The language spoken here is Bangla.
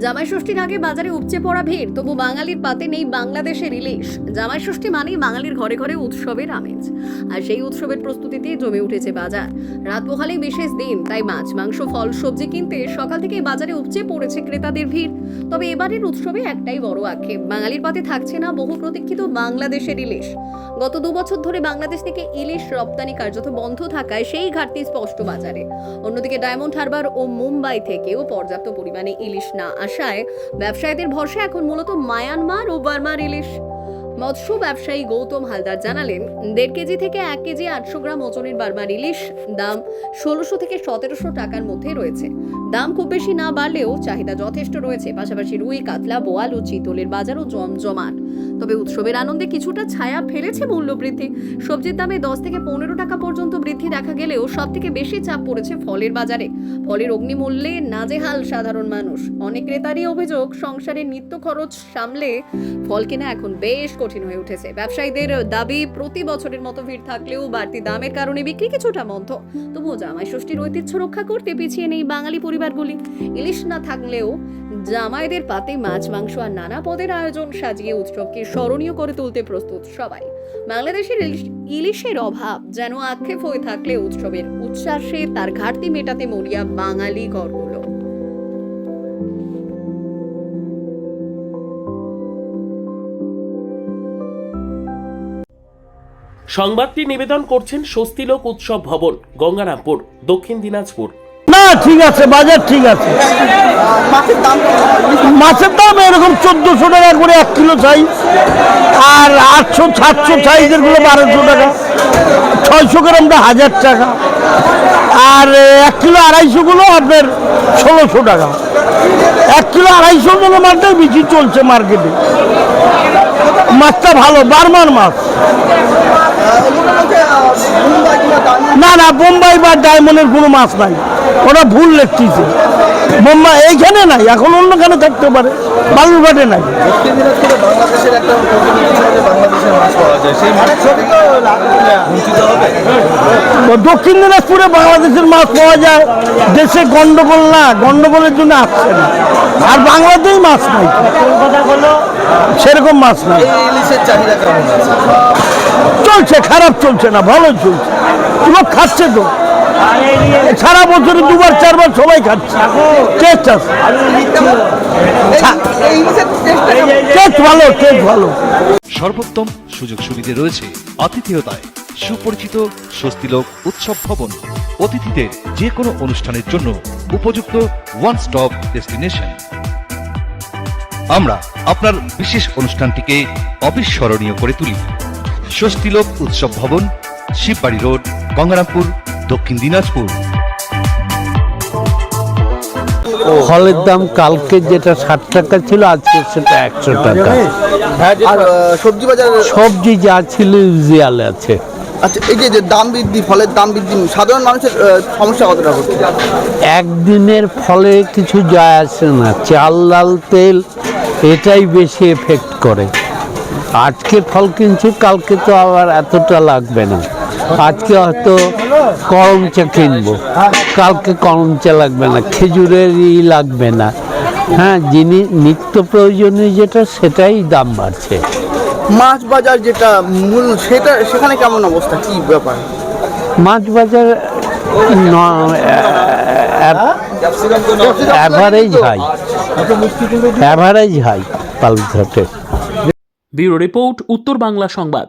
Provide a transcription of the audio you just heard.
জামাই ষষ্ঠীর আগে বাজারে উপচে পড়া ভিড়, তবু বাঙালির পাতে নেই বাংলাদেশের ইলিশ। জামাই ষষ্ঠী মানেই বাঙালির ঘরে ঘরে উৎসবের আমেজ, আর সেই উৎসবের প্রস্তুতিতে জমে উঠেছে বাজার। রাত পোহালেই বিশেষ দিন, তাই মাছ, মাংস, ফল, সবজি কিনতে সকাল থেকেই বাজারে উপচে পড়েছে ক্রেতাদের ভিড়। তবে এবারের উৎসবে একটাই বড় আক্ষেপ, বাঙালির পাতে থাকছে না বহু প্রতীক্ষিত বাংলাদেশের ইলিশ। গত 2 বছর ধরে বাংলাদেশ থেকে ইলিশ রপ্তানি কার্যত বন্ধ থাকায় সেই ঘাটতি স্পষ্ট বাজারে। অন্যদিকে ডায়মন্ড হারবার ও মুম্বাই থেকেও পর্যাপ্ত পরিমাণে ইলিশ না আসায় ব্যবসায়ীদের ভরসা এখন মূলত মায়ানমার ও বার্মার ইলিশ। মৎস্য ব্যবসায়ী গৌতম হালদার জানালেন, 1.5 কেজি থেকে 1 কেজি 800 গ্রাম ওজনের বার্মার ইলিশ দাম 1600 থেকে 1700 টাকার মধ্যে রয়েছে। দাম খুব বেশি না বাড়লেও চাহিদা যথেষ্ট রয়েছে। পাশাপাশি রুই, কাতলা, বোয়াল ও চিতলের বাজারও জমজমাট। তবে উৎসবের আনন্দে কিছুটা ছায়া ফেলেছে মূল্যবৃদ্ধি। সবজির দামে 10 থেকে 15 টাকা পর্যন্ত বৃদ্ধি দেখা গেলেও সব থেকে বেশি চাপ পড়েছে ফলের বাজারে। ফলের অগ্নিমূল্যে নাজেহাল সাধারণ মানুষ। অনেক ক্রেতারই অভিযোগ, সংসারের নিত্য খরচ সামলে ফল কেনা এখন বেশ কঠিন হয়ে উঠেছে। ব্যবসায়ীদের দাবি, প্রতি বছরের মতো ভিড় থাকলেও বাড়তি দামের কারণে বিক্রি কিছুটা মন্থ। তবুও জামাই ষষ্ঠীর ঐতিহ্য রক্ষা করতে পিছিয়ে নেই বাঙালি পরিবারগুলি। ইলিশ না থাকলেও জামাইদের পাতে মাছ, মাংস আর নানা পদের আয়োজন সাজিয়ে উৎসবকে স্মরণীয় করে তুলতে প্রস্তুত সবাই। বাংলাদেশের ইলিশের অভাব যেন আক্ষেপ হয়ে থাকলে উৎসবের উচ্ছ্বাসে তার ঘাটতি মেটাতে মরিয়া বাঙালি ঘরগুলো। সংবাদটি নিবেদন করছেন স্বস্তিলোক উৎসব ভবন, গঙ্গারামপুর, দক্ষিণ দিনাজপুর। না ঠিক আছে, বাজার ঠিক আছে। মাছের দাম এরকম 1400 টাকা করে 1 কিলো সাইজ, আর 800 700 সাইজের গুলো 1200 টাকা, 600 গ্রামটা 1000 টাকা, আর 1 কিলো 250 গুলো আপনার 1600 টাকা। 1 কিলো 250 গুলো মাছটাই বেশি চলছে মার্কেটে। মাছটা ভালো, বার্মার মাছ। না না, বোম্বাই বা ডায়মন্ডের কোনো মাছ নাই, ওরা ভুল লিখতেছে। বোম্বাই এইখানে নাই, এখন অন্যখানে থাকতে পারে, বালুরঘাটে নাই। দক্ষিণ দিনাজপুরে বাংলাদেশের মাছ পাওয়া যায়, দেশে গন্ডগোল না, গন্ডগোলের জন্য আসছে না। আর বাংলাতেই মাছ নাই, সেরকম মাছ নাই। চলছে, খারাপ চলছে না, ভালো চলছে। লোক খাচ্ছে তো, সারা বছরে 2বার 4বার সবাই খাচ্ছে। টেস্ট আছে, টেস্ট ভালো, টেস্ট ভালো। সর্বোত্তম সুযোগ সুবিধা রয়েছে আতিথেয়তায়। সুপরিচিত স্বস্তিলোক উৎসব ভবন, অতিথিদের যে কোনো অনুষ্ঠানের জন্য উপযুক্ত ওয়ান স্টপ ডেস্টিনেশন। আমরা আপনার বিশেষ অনুষ্ঠানটিকে অবিস্মরণীয় করে তুলি। স্বস্তিলোক উৎসব ভবন, শিববাড়ি রোড, গঙ্গারামপুর, দক্ষিণ দিনাজপুর। ফলের দাম কালকে যেটা 60 টাকা ছিল, আজকে সেটা 100 টাকা। সবজি বাজার সবজি যা ছিল ইউজুয়াল আছে। আচ্ছা, এই যে দাম বৃদ্ধি, ফলের দাম বৃদ্ধি, সাধারণ মানুষের সমস্যা কতটা হচ্ছে? একদিনের ফলে কিছু যায় আসে না, চাল, ডাল, তেল এটাই বেশি এফেক্ট করে। আজকে ফল কিনছি, কালকে তো আবার এতটা লাগবে না। আজকে হয়তো করমচা কিনবো, কালকে করমচা লাগবে না, খেজুরের লাগবে না। হ্যাঁ, নিত্য প্রয়োজনীয় যেটা, সেটাই দাম বাড়ছে। মাছ বাজার যেটা মূল, সেখানে কেমন অবস্থা, কি ব্যাপার? মাছ বাজার অ্যাভারেজ হাই পালঘাটে। ব্যুরো রিপোর্ট, উত্তর বাংলা সংবাদ।